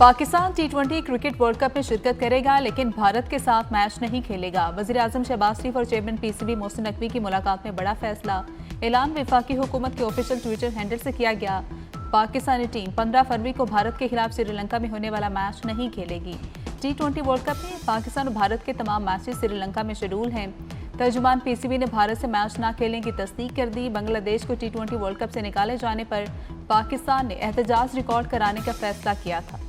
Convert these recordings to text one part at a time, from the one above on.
पाकिस्तान टी20 cricket world cup में शिरकत करेगा, लेकिन भारत के साथ मैच नहीं खेलेगा। वज़ीर-ए-आज़म शहबाज शरीफ और चेयरमैन पीसीबी मोहसिन नकवी की मुलाकात में बड़ा फैसला। ऐलान वफाकी हुकूमत के ऑफिशियल ट्विटर हैंडल से किया गया। पाकिस्तानी टीम 15 फरवरी को भारत के खिलाफ श्रीलंका में होने वाला मैच नहीं खेलेगी। टी20 वर्ल्ड कप में पाकिस्तान और भारत के तमाम मैचेस श्रीलंका में शेड्यूल हैं। तर्जुमान पीसीबी ने भारत से मैच न खेलने की तस्दीक कर दी। बांग्लादेश को टी20 वर्ल्ड कप से निकाले जाने पर पाकिस्तान ने एहतजाज रिकॉर्ड कराने का फैसला किया था।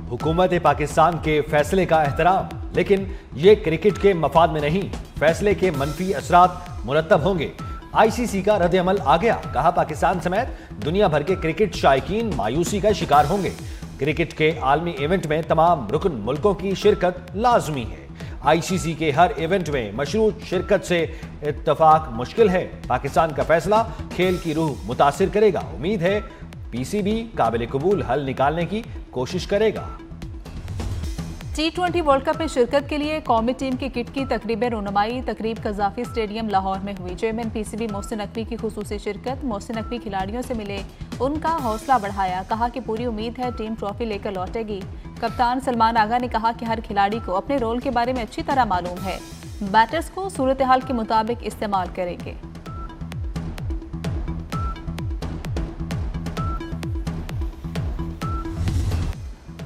हुकूमत पाकिस्तान के फैसले का एहतराम, लेकिन ये क्रिकेट के मफाद में नहीं। फैसले के मनफी असरात मुरतब होंगे। आईसीसी का रद्द-ए-अमल आ गया। कहा, पाकिस्तान समेत दुनिया भर के क्रिकेट शायकीन मायूसी का शिकार होंगे। क्रिकेट के आलमी इवेंट में तमाम रुकन मुल्कों की शिरकत लाजमी है। आईसीसी के हर इवेंट में मशरूत शिरकत से इत्तफाक मुश्किल है। पाकिस्तान का फैसला खेल की रूह मुतासिर करेगा। उम्मीद है पीसीबी काबिल कबूल हल निकालने की कोशिश करेगा। टी20 वर्ल्ड कप में शिरकत के लिए कौमी टीम की किट की तकरीब कज़ाफी स्टेडियम लाहौर में हुई। चेयरमैन पीसीबी मोहसिन नकवी की खुसूसी शिरकत। मोहसिन नकवी खिलाड़ियों से मिले, उनका हौसला बढ़ाया। कहा कि पूरी उम्मीद है टीम ट्रॉफी लेकर लौटेगी। कप्तान सलमान आगा ने कहा कि हर खिलाड़ी को अपने रोल के बारे में अच्छी तरह मालूम है। बैटर्स को सूरत हाल के मुताबिक इस्तेमाल करेंगे।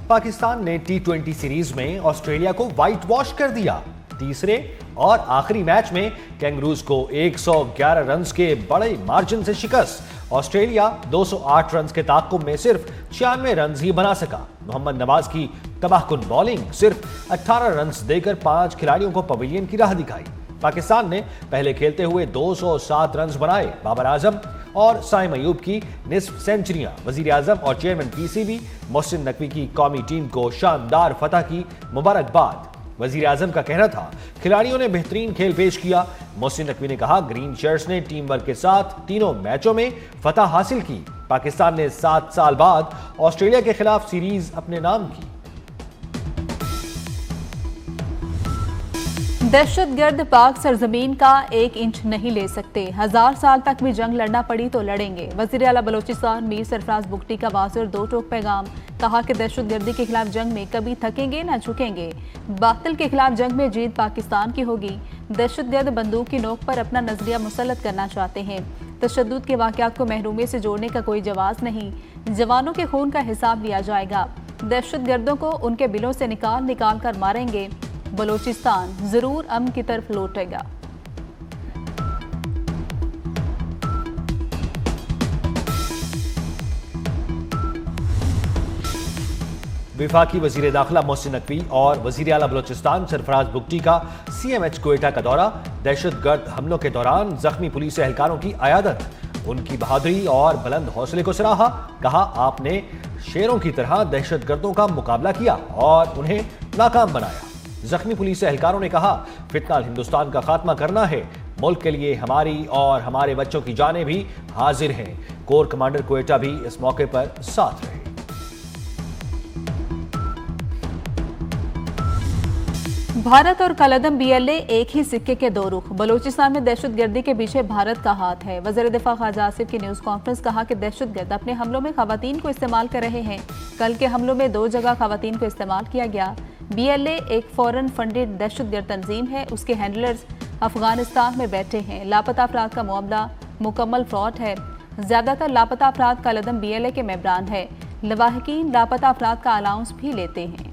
पाकिस्तान ने टी20 सीरीज में ऑस्ट्रेलिया को व्हाइट वॉश कर दिया। तीसरे और आखिरी मैच में कैंगरूज को 111 रन के बड़े मार्जिन से शिकस्त। ऑस्ट्रेलिया 208 रन के ताक़ुब में सिर्फ 96 रन ही बना सका। मोहम्मद नवाज की तबाहकुन बॉलिंग सिर्फ 18 रन देकर 5 खिलाड़ियों को पवेलियन की राह दिखाई। पाकिस्तान ने पहले खेलते हुए 207 रन बनाए। बाबर आजम और साइम अयूब की निस्फ सेंचुरियां। वज़ीर-ए-आज़म और चेयरमैन पीसीबी मोहसिन नकवी की कौमी टीम को शानदार फतह की मुबारकबाद। वज़ीर-ए-आज़म का कहना था, खिलाड़ियों ने बेहतरीन खेल पेश किया। मोहसिन नकवी ने कहा, ग्रीन शर्ट्स ने टीम वर्क के साथ तीनों मैचों में फतह हासिल की। पाकिस्तान ने 7 साल बाद ऑस्ट्रेलिया के खिलाफ सीरीज अपने नाम की। दहशतगर्द पाक सरजमीन का 1 इंच नहीं ले सकते। 1000 साल तक भी जंग लड़ना पड़ी तो लड़ेंगे। वज़ीर आला बलोचिस्तान मीर सरफराज बुगटी का वाज़ेह और दो टोक पैगाम। कहा कि दहशतगर्दी के खिलाफ जंग में कभी थकेंगे न झुकेंगे। बातिल के खिलाफ जंग में जीत पाकिस्तान की होगी। दहशतगर्द बंदूक की नोक पर अपना नजरिया मुसल्लत करना चाहते हैं। तशद्दुद के वाक़यात को महरूमी से जोड़ने का कोई जवाब नहीं। जवानों के खून का हिसाब लिया जाएगा। दहशतगर्दों को उनके बिलों से निकाल कर मारेंगे। बलोचिस्तान जरूर अमन की तरफ लौटेगा। वफाकी वजीर दाखिला मोहसिन नकवी और वजीर आला बलोचिस्तान सरफराज बुगटी का CMH क्वेटा का दौरा। दहशतगर्द हमलों के दौरान जख्मी पुलिस एहलकारों की अयादत। उनकी बहादुरी और बुलंद हौसले को सराहा। कहा, आपने शेरों की तरह दहशतगर्दों का मुकाबला किया और उन्हें नाकाम बनाया। जख्मी पुलिस एहलकारों ने कहा, फितनाल हिंदुस्तान का खात्मा करना है। मुल्क के लिए हमारी और हमारे बच्चों की जानें भी हाजिर हैं। कोर कमांडर क्वेटा भी इस मौके पर साथ रहे। भारत और कलअदम BLA एक ही सिक्के के दो रुख। बलोचिस्तान में दहशतगर्दी के पीछे भारत का हाथ है। वज़ीर दिफा ख्वाजा आसिफ की न्यूज़ कॉन्फ्रेंस। कहा कि दहशतगर्द अपने हमलों में खवातीन को इस्तेमाल कर रहे हैं। कल के हमलों में 2 जगह खवातीन को इस्तेमाल किया गया। BLA एक फॉरेन फंडेड दहशतगर्द तंजीम है। उसके हैंडलर्स अफगानिस्तान में बैठे हैं। लापता अफराद का मामला मुकम्मल फ्रॉड है। ज्यादातर लापता अफराद कलअदम BLA के मेंबरान है। लवाहकीन लापता अफराद का अलाउंस भी लेते हैं।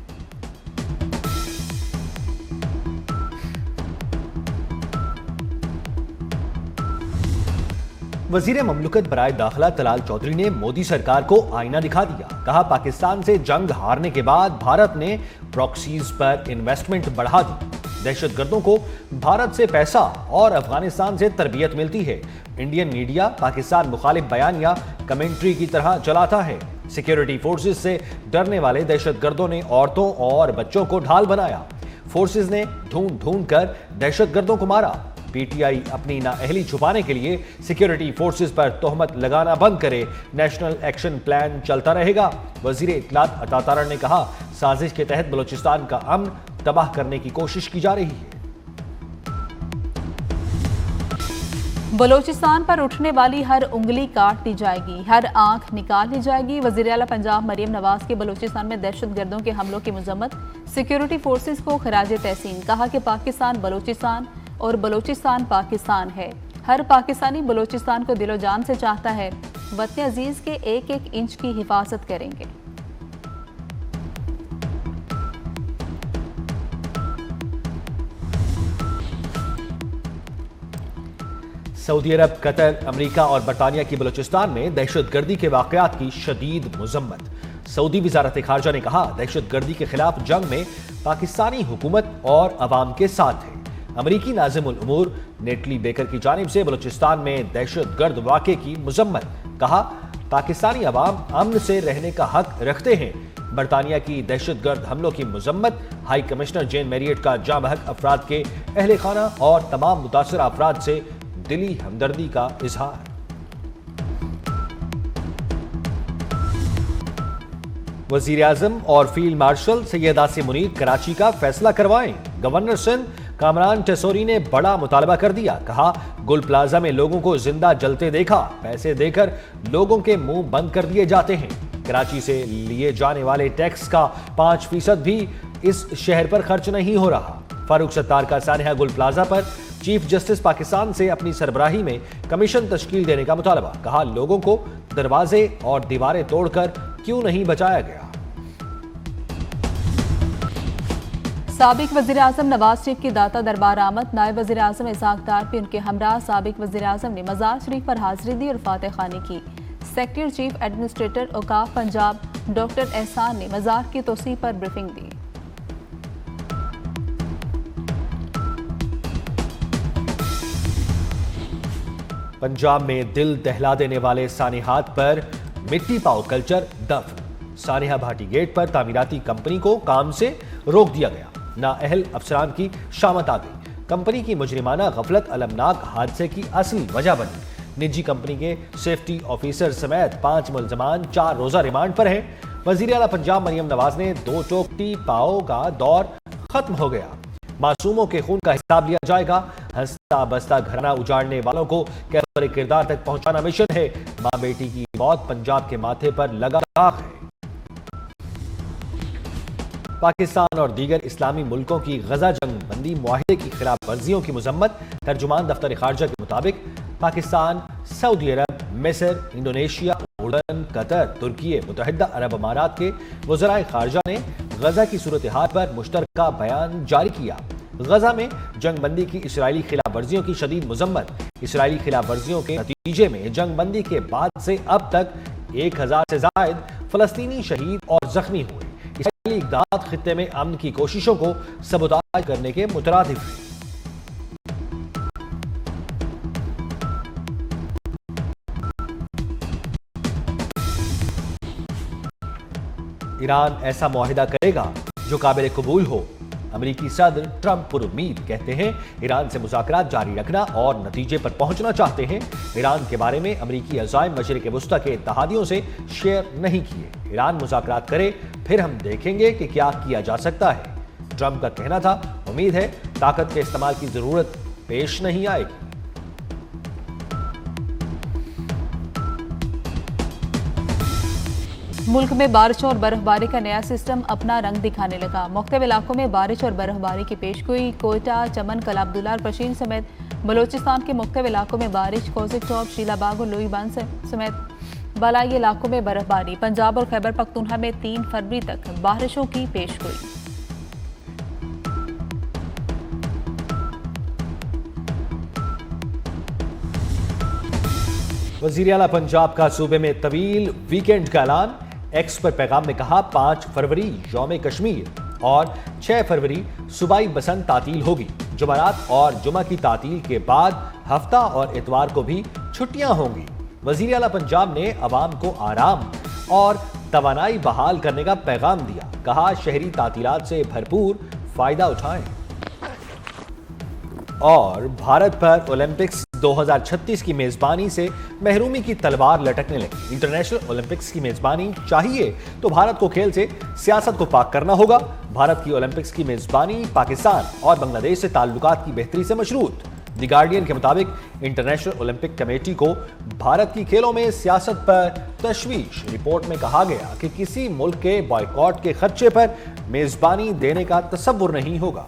वजीर ममलुकत बराए दाखिला तलाल चौधरी ने मोदी सरकार को आईना दिखा दिया। कहा, पाकिस्तान से जंग हारने के बाद भारत ने प्रॉक्सीज पर इन्वेस्टमेंट बढ़ा दी। दहशतगर्दों को भारत से पैसा और अफगानिस्तान से तरबियत मिलती है। इंडियन मीडिया पाकिस्तान मुखालिफ बयानिया कमेंट्री की तरह चलाता है। सिक्योरिटी फोर्सेज से डरने वाले दहशतगर्दों ने औरतों और बच्चों को ढाल बनाया। फोर्सेज ने ढूंढ कर दहशतगर्दों को मारा। पीटीआई अपनी नाअहली छुपाने के लिए सिक्योरिटी फोर्सेस पर तोहमत लगाना बंद करे। नेशनल एक्शन प्लान चलता रहेगा। वजीर इत्तलात अता तारड़ ने कहा, साजिश के तहत बलोचिस्तान का अमन तबाह करने की कोशिश की जा रही है। बलोचिस्तान पर उठने वाली हर उंगली काट दी जाएगी, हर आंख निकाल ली जाएगी। वज़ीर आला पंजाब मरियम नवाज के बलोचिस्तान में दहशतगर्दों के हमलों की मजम्मत, सिक्योरिटी फोर्सेस को खराज तहसीन। कहा कि पाकिस्तान बलोचिस्तान और बलोचिस्तान पाकिस्तान है। हर पाकिस्तानी बलोचिस्तान को दिलो जान से चाहता है। वतन अजीज के एक एक इंच की हिफाजत करेंगे। सऊदी अरब, कतर, अमेरिका और बरतानिया की बलूचिस्तान में दहशतगर्दी के वाकयात की शदीद मुजम्मत। सऊदी वजारत खारजा ने कहा, दहशतगर्दी के खिलाफ जंग में पाकिस्तानी हुकूमत और अवाम के साथ है। अमरीकी नाज़िमुल उमूर नेटली बेकर की जानिब से बलूचिस्तान में दहशतगर्द वाक़े की मुजम्मत। कहा, पाकिस्तानी अवाम अमन से रहने का हक रखते हैं। बरतानिया की दहशतगर्द हमलों की मुजम्मत। हाई कमिश्नर जेन मैरियट का जाबहक अफराद के अहले खाना और तमाम मुतासर अफराद से दिली हमदर्दी का इजहार। वजीर आजम और फील्ड मार्शल सैयद आसिम मुनीर कराची का फैसला करवाएं। गवर्नर सिंध कामरान टेसोरी ने बड़ा मुतालबा कर दिया। कहा, गुल प्लाजा में लोगों को जिंदा जलते देखा, पैसे देकर लोगों के मुंह बंद कर दिए जाते हैं। कराची से लिए जाने वाले टैक्स का 5% भी इस शहर पर खर्च नहीं हो रहा। फारूक सत्तार का सानिया गुल प्लाजा पर चीफ जस्टिस पाकिस्तान से अपनी सरबराही में कमीशन तश्कील देने का मुतालबा। कहा, लोगों को दरवाजे और दीवारें तोड़कर क्यों नहीं बचाया गया। साबिक वज़ीर आज़म नवाज शरीफ की दाता दरबार आमद। नायब वज़ीर आज़म इसाक डार भी उनके हमरा साबिक वज़ीर आज़म ने मज़ार शरीफ पर हाजिरी दी और फातह खानी की। सेक्रेटरी चीफ एडमिनिस्ट्रेटर औकाफ पंजाब डॉक्टर एहसान ने मज़ार की तोसी पर ब्रीफिंग दी। पंजाब में दिल दहला देने वाले सानिहात पर मिट्टी पाओ कल्चर दफ्न। सानिहा भाटी गेट पर तामीराती कंपनी को काम से रोक दिया गया। नाअहल अफसरान की शामत आ गई। कंपनी की मुजरिमाना गफलत अलमनाक हादसे की असली वजह बनी। निजी कंपनी के सेफ्टी ऑफिसर समेत 5 मुलजमान 4 रोजा रिमांड पर हैं। वजीर आला पंजाब मरियम नवाज ने 2 टोक टी पाओ का दौर खत्म हो गया, मासूमों के खून का हिसाब लिया जाएगा। हंसता बसता घराना उजाड़ने वालों को कैफर किरदार तक पहुंचाना मिशन है। मां बेटी की मौत पंजाब के माथे पर लगा दाग है। पाकिस्तान और दीगर इस्लामी मुल्कों की गजा जंग बंदी मुआहिदे की खिलाफ वर्जियों की मुजम्मत। तर्जुमान दफ्तर खारजा के मुताबिक पाकिस्तान, सऊदी अरब, मिस्र, इंडोनेशिया, उर्दन, कतर, तुर्की, मुत्तहिदा अरब अमारात के वज़राए खारजा ने गजा की सूरत हाल पर मुश्तरका बयान जारी किया। गजा में जंग बंदी की इसराइली खिलाफ वर्जियों की शदीद मुजम्मत। इसराइली खिलाफ वर्जियों के नतीजे में जंग बंदी के बाद से अब तक 1000 से जायद फलस्तीनी शहीद और जख्मी हुए। इसराइली इक़दाद खित्ते में अमन की कोशिशों को सबोताज करने के मुतरादिफ है। ईरान ऐसा मुआहिदा करेगा जो काबिल कबूल हो। अमेरिकी सदर ट्रंप पुरुम्मीद कहते हैं, ईरान से मुज़ाकरात जारी रखना और नतीजे पर पहुंचना चाहते हैं। ईरान के बारे में अमेरिकी अज़ाइम मशरिक़ वुस्ता के इत्तेहादियों से शेयर नहीं किए। ईरान मुज़ाकरात करे, फिर हम देखेंगे कि क्या किया जा सकता है। ट्रंप का कहना था, उम्मीद है ताकत के इस्तेमाल की जरूरत पेश नहीं आएगी। मुल्क में बारिश और बर्फबारी का नया सिस्टम अपना रंग दिखाने लगा। मुख्तलिफ इलाकों में बारिश और बर्फबारी की पेशगोई। कोयटा, चमन, कला अब्दुल्ला और पशीन समेत बलोचिस्तान के मुख्तलिफ इलाकों में बारिश। कोसिक टॉप, शीलाबाग और लोईबान समेत बलाई इलाकों में बर्फबारी। पंजाब और खैबर पख्तूनख्वा में 3 फरवरी तक बारिशों की पेशगोई। वज़ीर आला पंजाब का सूबे में तवील वीकेंड का ऐलान। एक्स पर पैगाम में कहा, 5 फरवरी यौम कश्मीर और 6 फरवरी सूबाई बसंत तातील होगी। जुमेरात और जुमा की तातील के बाद हफ्ता और इतवार को भी छुट्टियां होंगी। वज़ीर आला पंजाब ने अवाम को आराम और तवानाई बहाल करने का पैगाम दिया। कहा, शहरी तातीलात से भरपूर फायदा उठाएं। और भारत पर ओलंपिक्स 2036 की मेजबानी से महरूमी की तलवार लटकने लगी। इंटरनेशनल ओलंपिक्स की मेजबानी चाहिए तो भारत को खेल से सियासत को पाक करना होगा। भारत की ओलंपिक्स की मेजबानी पाकिस्तान और बांग्लादेश से ताल्लुकात की बेहतरी से मशरूत। द गार्डियन के मुताबिक इंटरनेशनल ओलंपिक कमेटी को भारत की खेलों में सियासत पर तशवीश। रिपोर्ट में कहा गया कि किसी मुल्क के बॉयकॉट के खर्चे पर मेजबानी देने का तसव्वुर नहीं होगा।